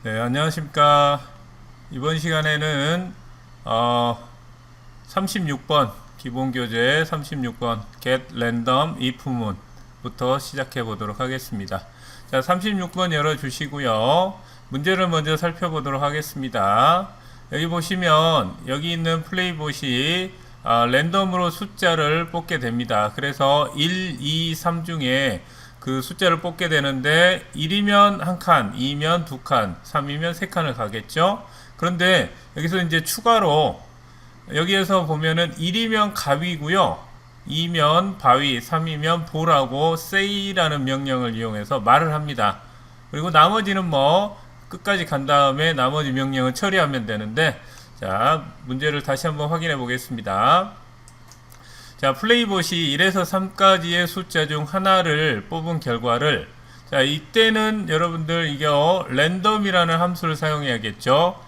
네, 안녕하십니까. 이번 시간에는 36번 기본교재 36번 get random if moon 부터 시작해 보도록 하겠습니다. 자, 36번 열어 주시고요. 문제를 먼저 살펴보도록 하겠습니다. 여기 보시면 여기 있는 플레이봇이 랜덤으로 숫자를 뽑게 됩니다. 그래서 1, 2, 3 중에 그 숫자를 뽑게 되는데 1이면 한 칸, 2면 두 칸, 3이면 세 칸을 가겠죠. 그런데 여기서 이제 추가로 여기에서 보면은 1이면 가위고요, 2면 바위, 3이면 보라고 say라는 명령을 이용해서 말을 합니다. 그리고 나머지는 뭐 끝까지 간 다음에 나머지 명령을 처리하면 되는데, 자, 문제를 다시 한번 확인해 보겠습니다. 자, 플레이봇이 1에서 3까지의 숫자 중 하나를 뽑은 결과를, 자, 이때는 여러분들 이거 랜덤이라는 함수를 사용해야겠죠.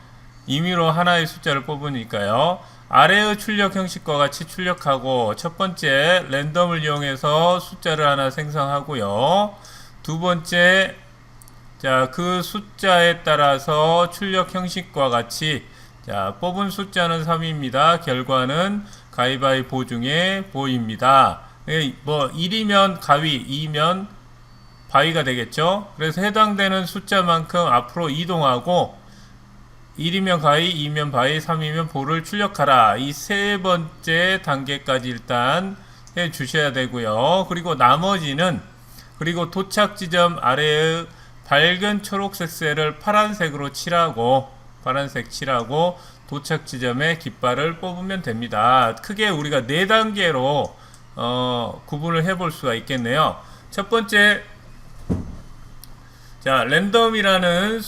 임의로 하나의 숫자를 뽑으니까요. 아래의 출력 형식과 같이 출력하고, 첫 번째 랜덤을 이용해서 숫자를 하나 생성하고요. 두 번째, 자, 그 숫자에 따라서 출력 형식과 같이, 자, 뽑은 숫자는 3입니다. 결과는 가위바위보 중에 보입니다. 뭐 1이면 가위, 2면 바위가 되겠죠. 그래서 해당되는 숫자만큼 앞으로 이동하고 1이면 가위, 2면 바위, 3이면 보를 출력하라. 이 세 번째 단계까지 일단 해 주셔야 되고요. 그리고 나머지는, 그리고 도착 지점 아래의 밝은 초록색 셀을 파란색으로 칠하고, 파란색 칠하고 도착 지점에 깃발을 뽑으면 됩니다. 크게 우리가 4단계로 구분을 해볼 수가 있겠네요. 첫 번째, 자, 랜덤이라는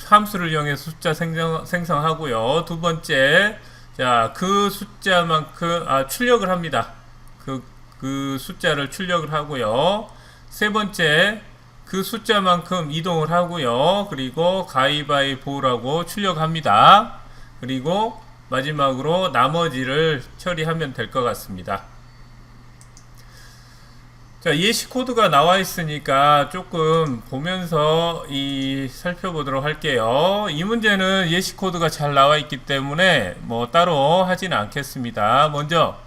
함수를 이용해서 숫자 생성하고요. 두 번째, 자, 그 숫자만큼 출력을 합니다. 그 숫자를 출력을 하고요. 세 번째, 그 숫자만큼 이동을 하고요. 그리고 가위바위보라고 출력합니다. 그리고 마지막으로 나머지를 처리하면 될 것 같습니다. 자, 예시 코드가 나와 있으니까 조금 보면서 살펴보도록 할게요. 이 문제는 예시 코드가 잘 나와 있기 때문에 뭐 따로 하지는 않겠습니다. 먼저,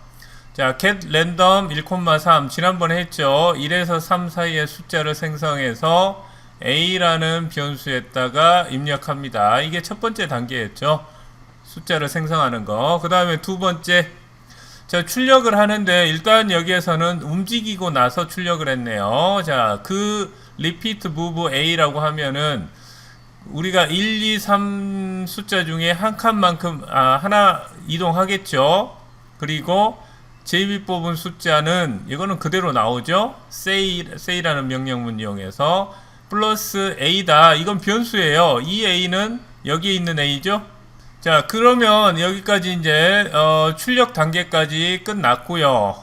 자, get random 1,3 지난번에 했죠. 1에서 3 사이의 숫자를 생성해서 a라는 변수에다가 입력합니다. 이게 첫 번째 단계였죠. 숫자를 생성하는 거. 그 다음에 두 번째, 자, 출력을 하는데 일단 여기에서는 움직이고 나서 출력을 했네요. 자, 그 repeat move a라고 하면은 우리가 1, 2, 3 숫자 중에 한 칸만큼 하나 이동하겠죠. 그리고 JB 뽑은 숫자는 이거는 그대로 나오죠. say라는 명령문 이용해서 플러스 a다. 이건 변수예요. 이 a는 여기에 있는 a죠. 자, 그러면 여기까지 이제 출력 단계까지 끝났고요.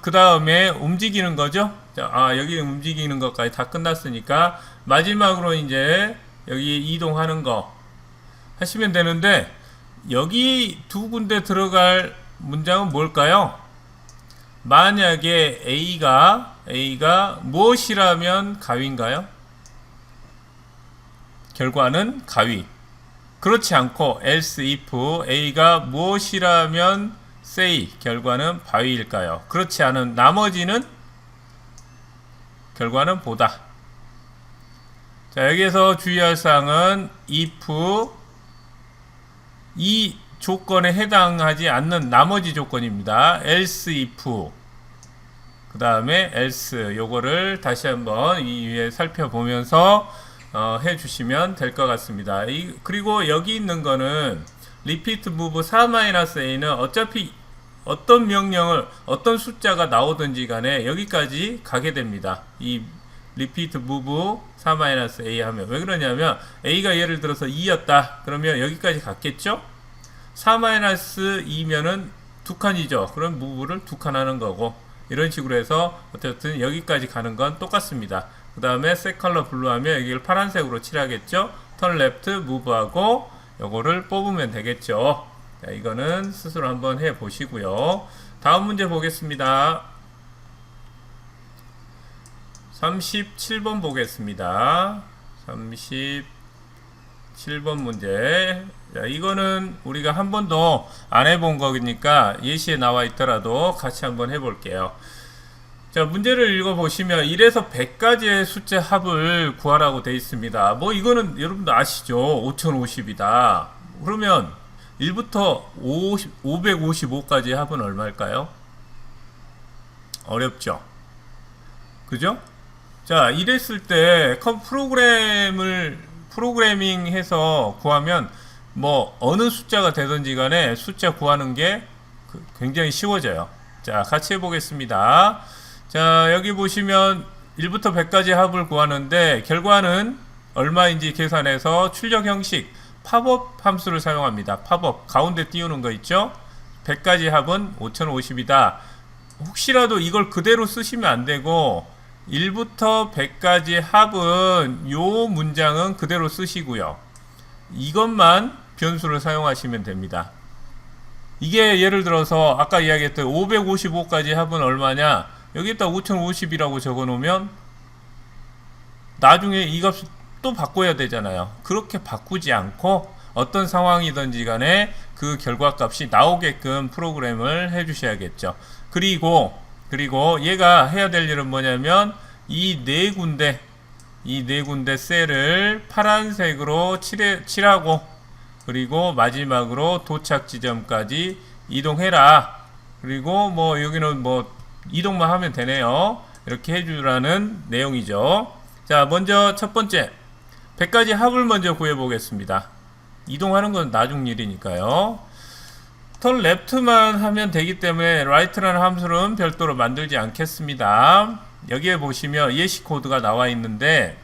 그 다음에 움직이는 거죠. 자, 여기 움직이는 것까지 다 끝났으니까 마지막으로 이제 여기 이동하는 거 하시면 되는데, 여기 두 군데 들어갈 문장은 뭘까요? 만약에 A가 무엇이라면 가위인가요? 결과는 가위. 그렇지 않고 else if A가 무엇이라면 say, 결과는 바위일까요? 그렇지 않은 나머지는 결과는 보다. 자, 여기에서 주의할 사항은 if 이 조건에 해당하지 않는 나머지 조건입니다. else if, 그 다음에 else, 요거를 다시 한번 이 위에 살펴보면서 해 주시면 될 것 같습니다. 그리고 여기 있는 거는 repeat move 4-a는 어차피 어떤 명령을, 어떤 숫자가 나오든지 간에 여기까지 가게 됩니다. 이 repeat move 4-a 하면 왜 그러냐면 a가 예를 들어서 2였다 그러면 여기까지 갔겠죠. 4-2면은 두 칸이죠. 그럼 move를 두 칸 하는 거고, 이런 식으로 해서 어쨌든 여기까지 가는 건 똑같습니다. 그 다음에 set color blue 하면 여기를 파란색으로 칠하겠죠. turn left move 하고 요거를 뽑으면 되겠죠. 자, 이거는 스스로 한번 해 보시고요. 다음 문제 보겠습니다. 37번 보겠습니다. 7번 문제. 자, 이거는 우리가 한 번도 안 해본 거니까 예시에 나와 있더라도 같이 한번 해볼게요. 자, 문제를 읽어보시면 1에서 100까지의 숫자 합을 구하라고 되어 있습니다. 뭐 이거는 여러분도 아시죠? 5050이다. 그러면 1부터 555까지의 합은 얼마일까요? 어렵죠? 그죠? 자, 이랬을 때 프로그래밍 해서 구하면 뭐 어느 숫자가 되든지 간에 숫자 구하는 게 굉장히 쉬워져요. 자, 같이 해보겠습니다. 자, 여기 보시면 1부터 100까지 합을 구하는데 결과는 얼마인지 계산해서 출력 형식 팝업 함수를 사용합니다. 팝업 가운데 띄우는 거 있죠? 100까지 합은 5050이다. 혹시라도 이걸 그대로 쓰시면 안 되고 1부터 100까지 합은 요 문장은 그대로 쓰시고요. 이것만 변수를 사용하시면 됩니다. 이게 예를 들어서 아까 이야기했던 555까지 합은 얼마냐? 여기다 5050이라고 적어 놓으면 나중에 이 값을 또 바꿔야 되잖아요. 그렇게 바꾸지 않고 어떤 상황이든지 간에 그 결과값이 나오게끔 프로그램을 해 주셔야겠죠. 그리고 얘가 해야 될 일은 뭐냐면 이 네 군데 셀을 파란색으로 칠하고 그리고 마지막으로 도착 지점까지 이동해라. 그리고 뭐 여기는 뭐 이동만 하면 되네요. 이렇게 해주라는 내용이죠. 자, 먼저 첫 번째 100까지 합을 먼저 구해보겠습니다. 이동하는 건 나중 일이니까요. turn left만 하면 되기 때문에 right라는 함수는 별도로 만들지 않겠습니다. 여기에 보시면 예시 코드가 나와 있는데,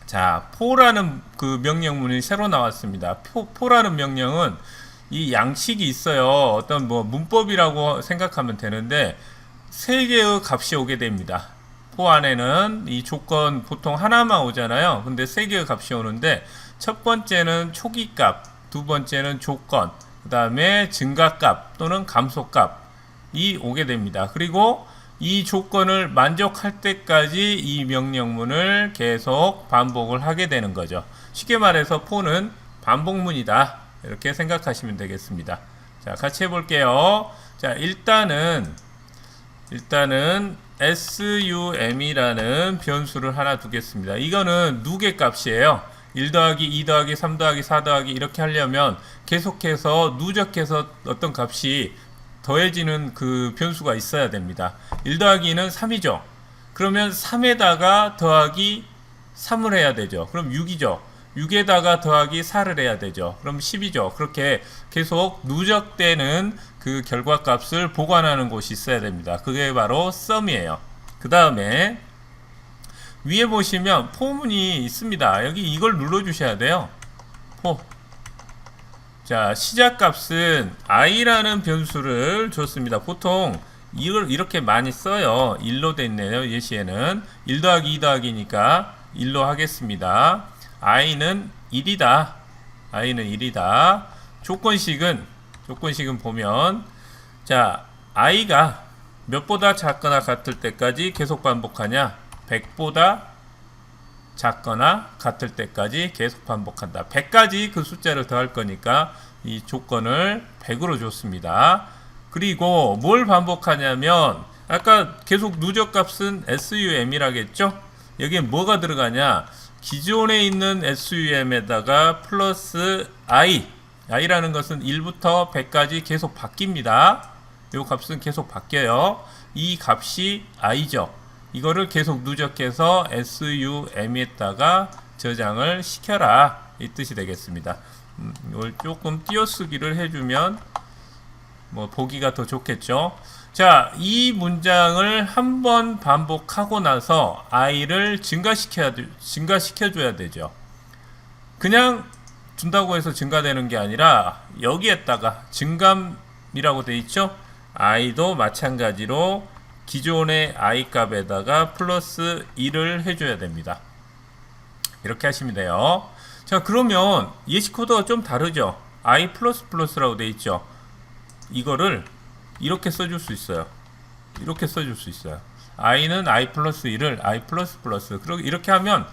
자, for라는 그 명령문이 새로 나왔습니다. for라는 명령은 이 양식이 있어요. 어떤 뭐 문법이라고 생각하면 되는데 세 개의 값이 오게 됩니다. for 안에는 이 조건 보통 하나만 오잖아요. 근데 세 개의 값이 오는데 첫 번째는 초기값, 두 번째는 조건, 그 다음에 증가값 또는 감소값이 오게 됩니다. 그리고 이 조건을 만족할 때까지 이 명령문을 계속 반복을 하게 되는 거죠. 쉽게 말해서 for는 반복문이다. 이렇게 생각하시면 되겠습니다. 자, 같이 해볼게요. 자, 일단은 sum이라는 변수를 하나 두겠습니다. 이거는 누계 값이에요. 1 더하기 2 더하기 3 더하기 4 더하기 이렇게 하려면 계속해서 누적해서 어떤 값이 더해지는 그 변수가 있어야 됩니다. 1 더하기 2는 3이죠. 그러면 3에다가 더하기 3을 해야 되죠. 그럼 6이죠. 6에다가 더하기 4를 해야 되죠. 그럼 10이죠. 그렇게 계속 누적되는 그 결과값을 보관하는 곳이 있어야 됩니다. 그게 바로 sum이에요. 그 다음에 위에 보시면 for문이 있습니다. 여기 이걸 눌러 주셔야 돼요. for. 자, 시작값은 i라는 변수를 줬습니다. 보통 이걸 이렇게 많이 써요. 1로 돼 있네요. 예시에는 1 더하기 2 더하기니까 1로 하겠습니다. i는 1이다. i는 1이다. 조건식은 보면, 자, i가 몇보다 작거나 같을 때까지 계속 반복하냐? 100보다 작거나 같을 때까지 계속 반복한다. 100까지 그 숫자를 더할 거니까 이 조건을 100으로 줬습니다. 그리고 뭘 반복하냐면 아까 계속 누적값은 sum이라겠죠? 여기에 뭐가 들어가냐? 기존에 있는 sum에다가 플러스 i라는 것은 1부터 100까지 계속 바뀝니다. 이 값은 계속 바뀌어요. 이 값이 i죠. 이거를 계속 누적해서 sum에다가 저장을 시켜라, 이 뜻이 되겠습니다. 이걸 조금 띄어쓰기를 해주면 뭐 보기가 더 좋겠죠. 자, 이 문장을 한번 반복하고 나서 i를 증가시켜줘야 되죠. 그냥 준다고 해서 증가되는 게 아니라 여기에다가 증감이라고 되어 있죠. i도 마찬가지로 기존의 i 값에다가 플러스 1을 해줘야 됩니다. 이렇게 하시면 돼요. 자, 그러면 예시 코드가 좀 다르죠. i++라고 되어 있죠. 이거를 이렇게 써줄 수 있어요. 이렇게 써줄 수 있어요. i는 i+1을 i++. 그리고 이렇게 하면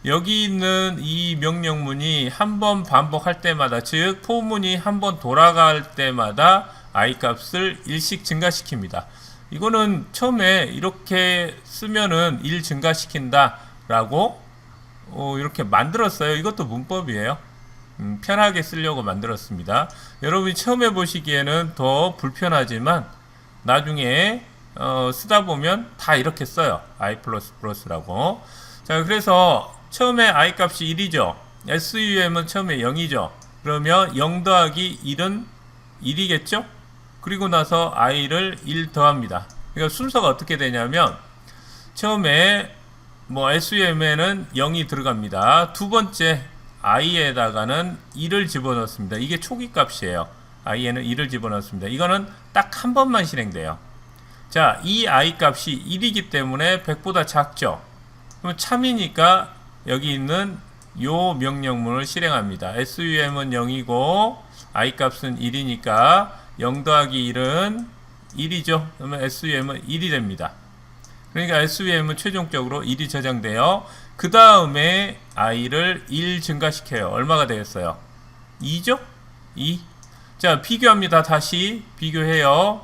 여기 있는 이 명령문이 한 번 반복할 때마다, 즉 포문이 한 번 돌아갈 때마다 i 값을 1씩 증가시킵니다. 이거는 처음에 이렇게 쓰면은 1 증가시킨다 라고 이렇게 만들었어요. 이것도 문법이에요. 편하게 쓰려고 만들었습니다. 여러분이 처음에 보시기에는 더 불편하지만 나중에 쓰다 보면 다 이렇게 써요. i++라고. 자, 그래서 처음에 i 값이 1이죠. SUM은 처음에 0이죠. 그러면 0 더하기 1은 1이겠죠? 그리고 나서 i를 1 더합니다. 그러니까 순서가 어떻게 되냐면 처음에 SUM에는 0이 들어갑니다. 두 번째 i에다가는 1을 집어넣습니다. 이게 초기 값이에요. i에는 1을 집어넣습니다. 이거는 딱 한 번만 실행돼요. 자, 이 i 값이 1이기 때문에 100보다 작죠. 그럼 참이니까 여기 있는 요 명령문을 실행합니다. SUM은 0이고 i 값은 1이니까 0 더하기 1은 1이죠. 그러면 SUM은 1이 됩니다. 그러니까 SUM은 최종적으로 1이 저장돼요. 그 다음에 i를 1 증가시켜요. 얼마가 되겠어요? 2죠? 2. 자, 비교합니다. 다시 비교해요.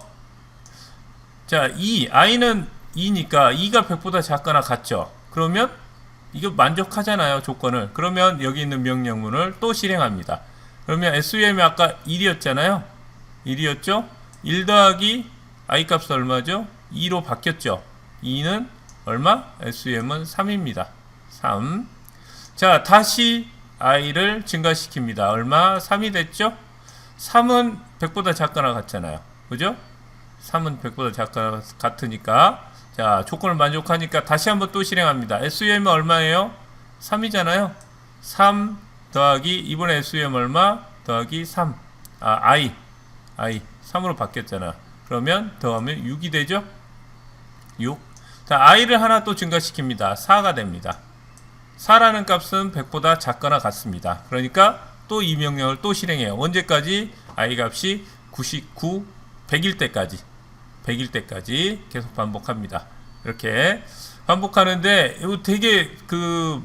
자, i는 2니까 2가 100보다 작거나 같죠? 그러면 이거 만족하잖아요. 조건을. 그러면 여기 있는 명령문을 또 실행합니다. 그러면 SUM이 아까 1이었잖아요. 1이었죠? 1 더하기 i 값은 얼마죠? 2로 바뀌었죠? 2는 얼마? SUM은 3입니다. 3. 자, 다시 i를 증가시킵니다. 얼마? 3이 됐죠? 3은 100보다 작거나 같잖아요. 그죠? 3은 100보다 작거나 같으니까, 자, 조건을 만족하니까 다시 한번 또 실행합니다. SUM은 얼마예요? 3이잖아요. 3 더하기, 이번에 SUM 얼마? 더하기 3. i 3으로 바뀌었잖아. 그러면 더하면 6이 되죠? 6. 자, i를 하나 또 증가시킵니다. 4가 됩니다. 4라는 값은 100보다 작거나 같습니다. 그러니까 또 이 명령을 또 실행해요. 언제까지? i 값이 99, 100일 때까지 계속 반복합니다. 이렇게 반복하는데 이거 되게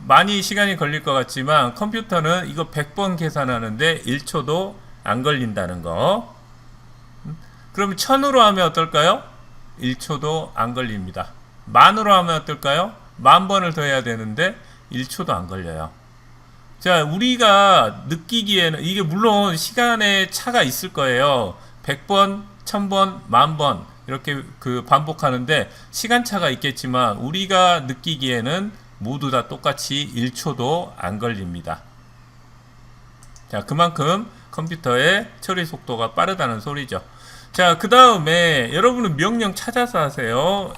많이 시간이 걸릴 것 같지만 컴퓨터는 이거 100번 계산하는데 1초도 안 걸린다는 거. 그럼 1000으로 하면 어떨까요? 1초도 안 걸립니다. 만으로 하면 어떨까요? 10,000번을 더 해야 되는데 1초도 안 걸려요. 자, 우리가 느끼기에는 이게 물론 시간의 차가 있을 거예요. 100번, 1000번, 10,000번 이렇게 반복하는데 시간차가 있겠지만 우리가 느끼기에는 모두 다 똑같이 1초도 안 걸립니다. 자, 그만큼 컴퓨터의 처리 속도가 빠르다는 소리죠. 자, 그 다음에 여러분은 명령 찾아서 하세요.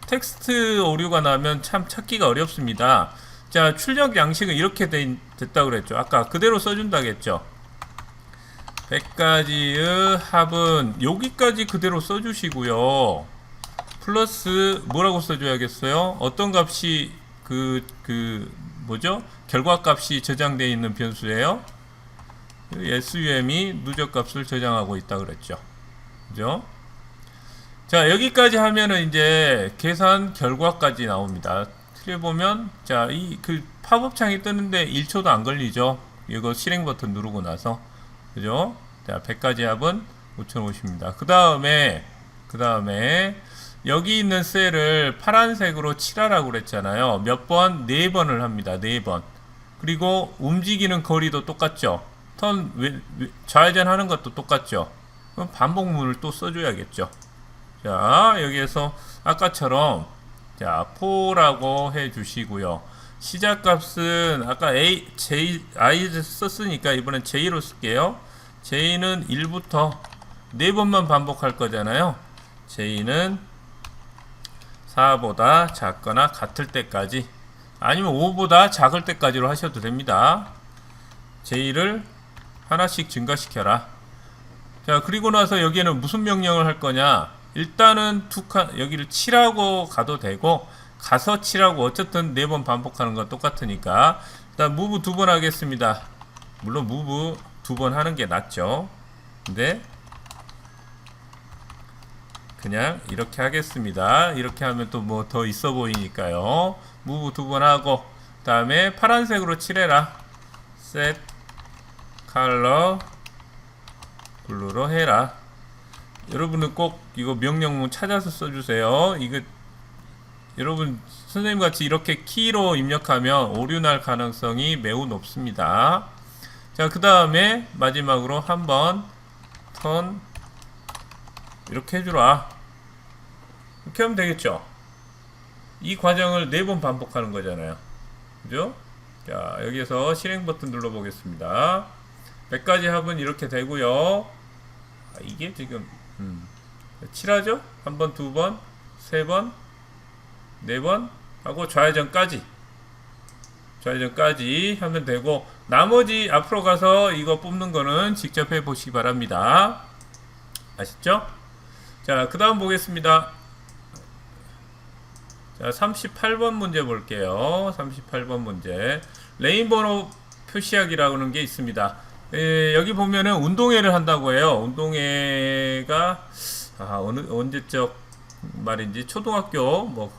텍스트 오류가 나면 참 찾기가 어렵습니다. 자, 출력 양식은 이렇게 됐다고 그랬죠. 아까 그대로 써준다고 했죠. 100가지의 합은 여기까지 그대로 써주시고요. 플러스 뭐라고 써줘야겠어요? 어떤 값이 결과값이 저장되어 있는 변수예요? SUM이 누적값을 저장하고 있다 그랬죠. 그죠? 자, 여기까지 하면은 이제 계산 결과까지 나옵니다. 틀에 보면, 자, 팝업 창이 뜨는데 1초도 안 걸리죠. 이거 실행 버튼 누르고 나서. 그죠? 자, 100가지 합은 5050입니다. 그 다음에, 여기 있는 셀을 파란색으로 칠하라고 그랬잖아요. 몇 번? 4번을 합니다. 4번. 그리고 움직이는 거리도 똑같죠. 좌회전 하는 것도 똑같죠. 그럼 반복문을 또 써줘야겠죠. 자, 여기에서 아까처럼, 자, 포라고 해 주시고요. 시작값은 아까 i 썼으니까 이번엔 j로 쓸게요. j는 1부터 4번만 반복할 거잖아요. j는 4보다 작거나 같을 때까지, 아니면 5보다 작을 때까지로 하셔도 됩니다. j를 하나씩 증가시켜라. 자, 그리고 나서 여기에는 무슨 명령을 할 거냐? 일단은 여기를 칠하고 가도 되고, 가서 칠하고 어쨌든 4번 반복하는 건 똑같으니까 일단 move 2번 하겠습니다. 물론 move 2번 하는 게 낫죠. 근데 그냥 이렇게 하겠습니다. 이렇게 하면 또 뭐 더 있어 보이니까요. move 2번 하고, 다음에 파란색으로 칠해라. set color 블루로 해라. 여러분은 꼭 이거 명령문 찾아서 써주세요. 이거 여러분 선생님 같이 이렇게 키로 입력하면 오류 날 가능성이 매우 높습니다. 자, 그 다음에 마지막으로 한번 턴 이렇게 해주라. 이렇게 하면 되겠죠. 이 과정을 4번 반복하는 거잖아요. 그죠? 자, 여기에서 실행 버튼 눌러 보겠습니다. 100가지 합은 이렇게 되고요. 이게 지금 칠하죠? 1번, 2번, 3번, 4번 하고 좌회전까지 하면 되고, 나머지 앞으로 가서 이거 뽑는 거는 직접 해 보시기 바랍니다. 아셨죠? 자, 그 다음 보겠습니다. 자, 38번 문제 볼게요. 38번 문제. 레인 번호 표시하기라고 하는 게 있습니다. 여기 보면은 운동회를 한다고 해요. 운동회가 언제적 말인지 초등학교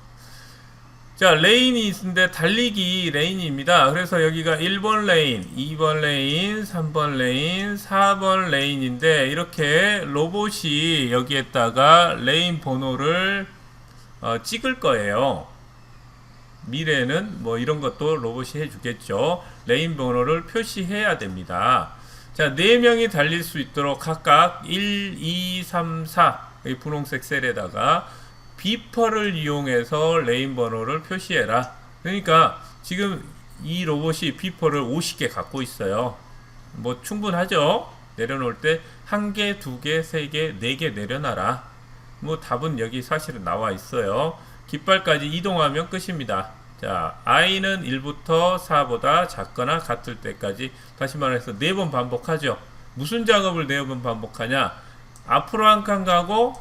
자, 레인이 있는데 달리기 레인입니다. 그래서 여기가 1번 레인, 2번 레인, 3번 레인, 4번 레인인데, 이렇게 로봇이 여기에다가 레인 번호를 찍을 거예요. 미래는 뭐 이런 것도 로봇이 해주겠죠. 레인 번호를 표시해야 됩니다. 자, 4명이 달릴 수 있도록 각각 1, 2, 3, 4 이 분홍색 셀에다가 비퍼를 이용해서 레인 번호를 표시해라. 그러니까 지금 이 로봇이 비퍼를 50개 갖고 있어요. 뭐 충분하죠? 내려놓을 때 1개, 2개, 3개, 4개 내려놔라. 뭐 답은 여기 사실은 나와 있어요. 깃발까지 이동하면 끝입니다. 자, i는 1부터 4보다 작거나 같을 때까지, 다시 말해서 4번 반복하죠. 무슨 작업을 4번 반복하냐? 앞으로 한 칸 가고,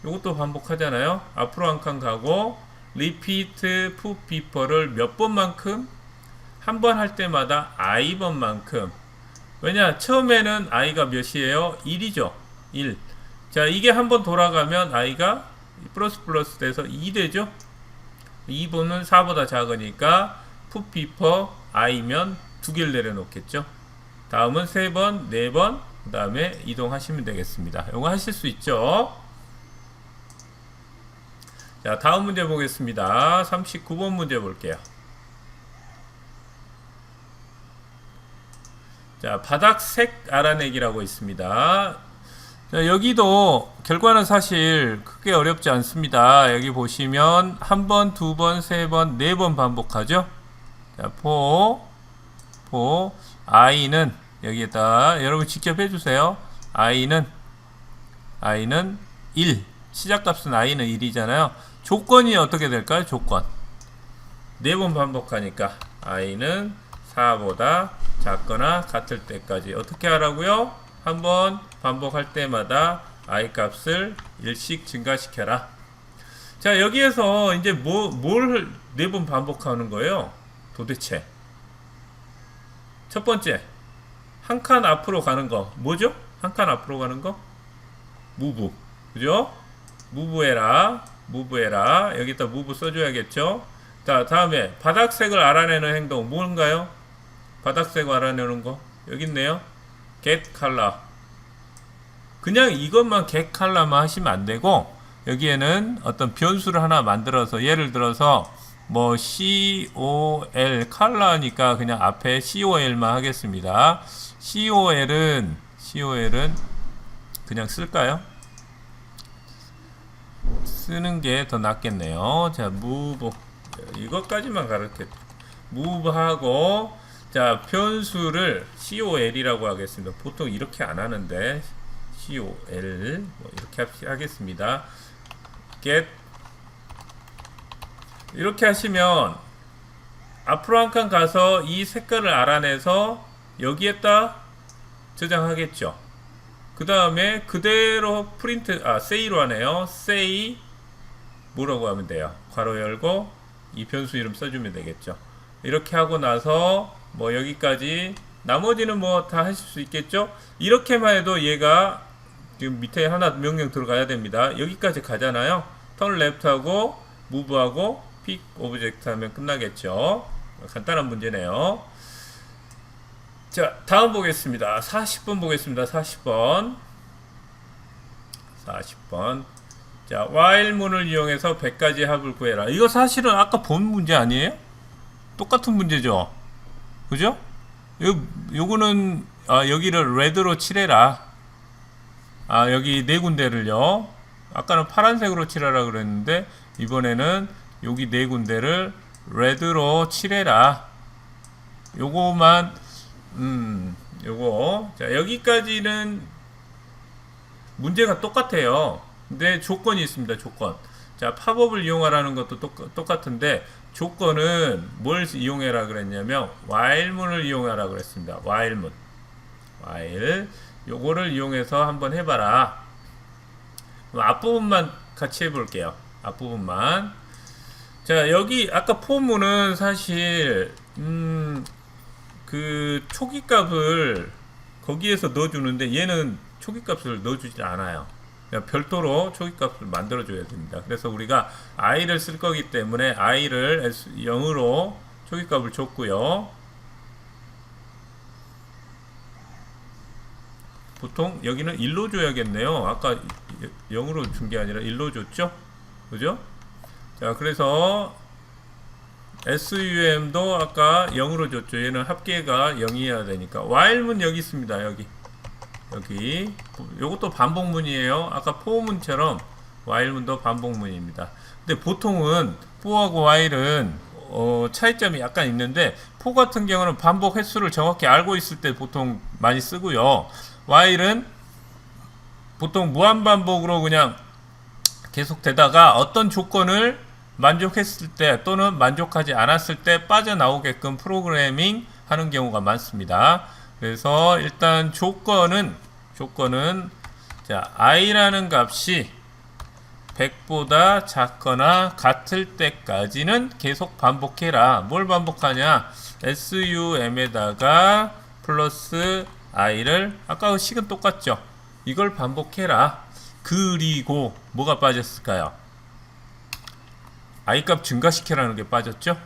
요것도 반복하잖아요. 앞으로 한 칸 가고, repeat put beeper를 몇 번만큼? 한 번 할 때마다 i번만큼. 왜냐? 처음에는 i가 몇이에요? 1이죠. 1. 자, 이게 한번 돌아가면 i가 플러스 돼서 2 되죠. 2번은 4보다 작으니까 put beeper i면 2개를 내려놓겠죠. 다음은 3번, 4번, 그 다음에 이동하시면 되겠습니다. 이거 하실 수 있죠. 자, 다음 문제 보겠습니다. 39번 문제 볼게요. 자, 바닥색 알아내기라고 있습니다. 자, 여기도 결과는 사실 크게 어렵지 않습니다. 여기 보시면 한 번, 2번, 3번, 4번 반복하죠. 자, i는 여기에다 여러분 직접 해주세요. i는 1. 시작값은 i는 1이잖아요. 조건이 어떻게 될까요? 조건 4번 반복하니까 i는 4보다 작거나 같을 때까지 어떻게 하라고요? 한번 반복할 때마다 i 값을 1씩 증가시켜라. 자, 여기에서 이제 뭘 4번 반복하는 거예요? 도대체 첫 번째, 한 칸 앞으로 가는 거 뭐죠? 한 칸 앞으로 가는 거? 무브, 그죠? 무브해라. 여기다 무브 써줘야겠죠? 자, 다음에 바닥색을 알아내는 행동 뭔가요? 바닥색을 알아내는 거 여기 있네요. get color. 그냥 이것만 get color만 하시면 안 되고, 여기에는 어떤 변수를 하나 만들어서, 예를 들어서 뭐 COL color니까 그냥 앞에 COL만 하겠습니다. COL은 그냥 쓸까요? 쓰는 게 더 낫겠네요. 자, move 이것까지만 가르쳐. move 하고, 자, 변수를 COL이라고 하겠습니다. 보통 이렇게 안 하는데 COL 뭐 이렇게 하겠습니다. get 이렇게 하시면 앞으로 한 칸 가서 이 색깔을 알아내서 여기에다 저장하겠죠. 그 다음에 그대로 프린트, say로 하네요. say 뭐라고 하면 돼요? 괄호 열고 이 변수 이름 써주면 되겠죠. 이렇게 하고 나서 뭐 여기까지, 나머지는 뭐 다 하실 수 있겠죠. 이렇게만 해도 얘가 지금 밑에 하나 명령 들어가야 됩니다. 여기까지 가잖아요. 턴 레프트하고 무브하고 픽 오브젝트 하면 끝나겠죠. 간단한 문제네요. 자, 다음 보겠습니다. 40번 보겠습니다. 40번. 자, while문을 이용해서 100가지 합을 구해라. 이거 사실은 아까 본 문제 아니에요? 똑같은 문제죠. 그죠? 요거는 여기를 레드로 칠해라. 여기 네 군데를요. 아까는 파란색으로 칠하라 그랬는데 이번에는 여기 네 군데를 레드로 칠해라. 요거만 요거. 자, 여기까지는 문제가 똑같아요. 근데 조건이 있습니다. 조건. 자, 팝업을 이용하라는 것도 똑같은데 조건은 뭘 이용해라 그랬냐면 while문을 이용하라 그랬습니다. while문. while. 요거를 이용해서 한번 해봐라. 앞부분만 같이 해볼게요. 앞부분만. 자, 여기 아까 for문은 사실 그 초기값을 거기에서 넣어주는데 얘는 초기값을 넣어주지 않아요. 별도로 초기값을 만들어줘야 됩니다. 그래서 우리가 i를 쓸 거기 때문에 i를 0으로 초기값을 줬고요. 보통 여기는 1로 줘야겠네요. 아까 0으로 준 게 아니라 1로 줬죠? 그죠? 자, 그래서 SUM도 아까 0으로 줬죠. 얘는 합계가 0이어야 되니까. while문 여기 있습니다. 여기. 요것도 반복문이에요. 아까 for문처럼 while문도 반복문입니다. 근데 보통은 for하고 while은 차이점이 약간 있는데 for 같은 경우는 반복 횟수를 정확히 알고 있을 때 보통 많이 쓰고요. while은 보통 무한반복으로 그냥 계속 되다가 어떤 조건을 만족했을 때 또는 만족하지 않았을 때 빠져나오게끔 프로그래밍 하는 경우가 많습니다. 그래서 일단 조건은 자, i라는 값이 100보다 작거나 같을 때까지는 계속 반복해라. 뭘 반복하냐? sum에다가 플러스 i를 아까 그 식은 똑같죠? 이걸 반복해라. 그리고 뭐가 빠졌을까요? i값 증가시켜라는 게 빠졌죠?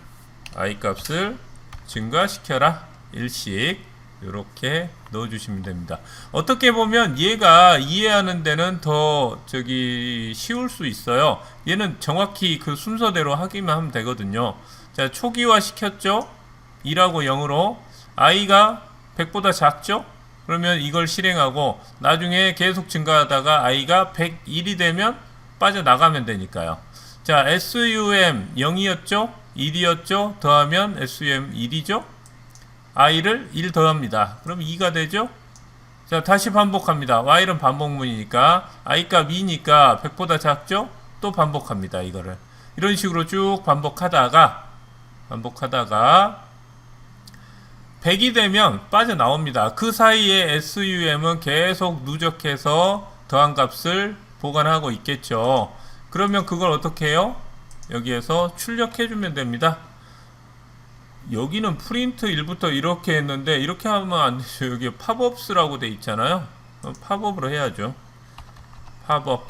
i값을 증가시켜라. 일씩 이렇게 넣어주시면 됩니다. 어떻게 보면 얘가 이해하는 데는 더 쉬울 수 있어요. 얘는 정확히 그 순서대로 하기만 하면 되거든요. 자, 초기화 시켰죠? 2하고 0으로 i가 100보다 작죠? 그러면 이걸 실행하고 나중에 계속 증가하다가 i가 101이 되면 빠져나가면 되니까요. 자, SUM 0이었죠? 1이었죠? 더하면 SUM 1이죠? i를 1 더합니다. 그럼 2가 되죠? 자, 다시 반복합니다. while은 반복문이니까 i값 2니까 100보다 작죠? 또 반복합니다. 이거를. 이런 식으로 쭉 반복하다가 100이 되면 빠져나옵니다. 그 사이에 SUM은 계속 누적해서 더한 값을 보관하고 있겠죠. 그러면 그걸 어떻게 해요? 여기에서 출력해주면 됩니다. 여기는 프린트 1부터 이렇게 했는데 이렇게 하면 안 되죠. 여기 팝업스라고 돼 있잖아요. 팝업으로 해야죠. 팝업.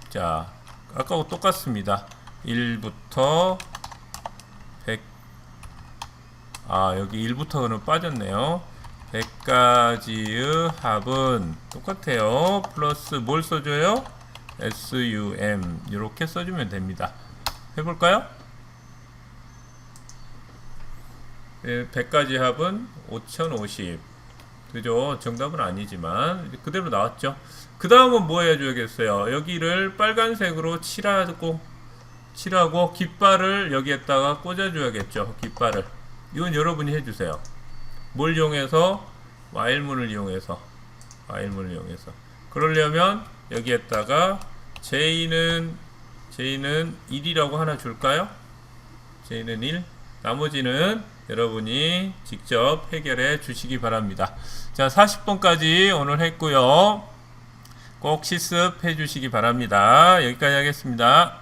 자, 아까하고 똑같습니다. 1부터 100. 여기 1부터는 빠졌네요. 100가지의 합은 똑같아요. 플러스 뭘 써줘요? SUM 이렇게 써주면 됩니다. 해볼까요? 100가지 합은 5050. 그죠? 정답은 아니지만 그대로 나왔죠. 그 다음은 뭐 해줘야겠어요? 여기를 빨간색으로 칠하고 깃발을 여기에다가 꽂아줘야겠죠. 깃발을. 이건 여러분이 해주세요. 뭘 이용해서? while문을 이용해서. 그러려면 여기에다가 J는 1이라고 하나 줄까요? J는 1. 나머지는 여러분이 직접 해결해 주시기 바랍니다. 자, 40번까지 오늘 했고요. 꼭 실습해 주시기 바랍니다. 여기까지 하겠습니다.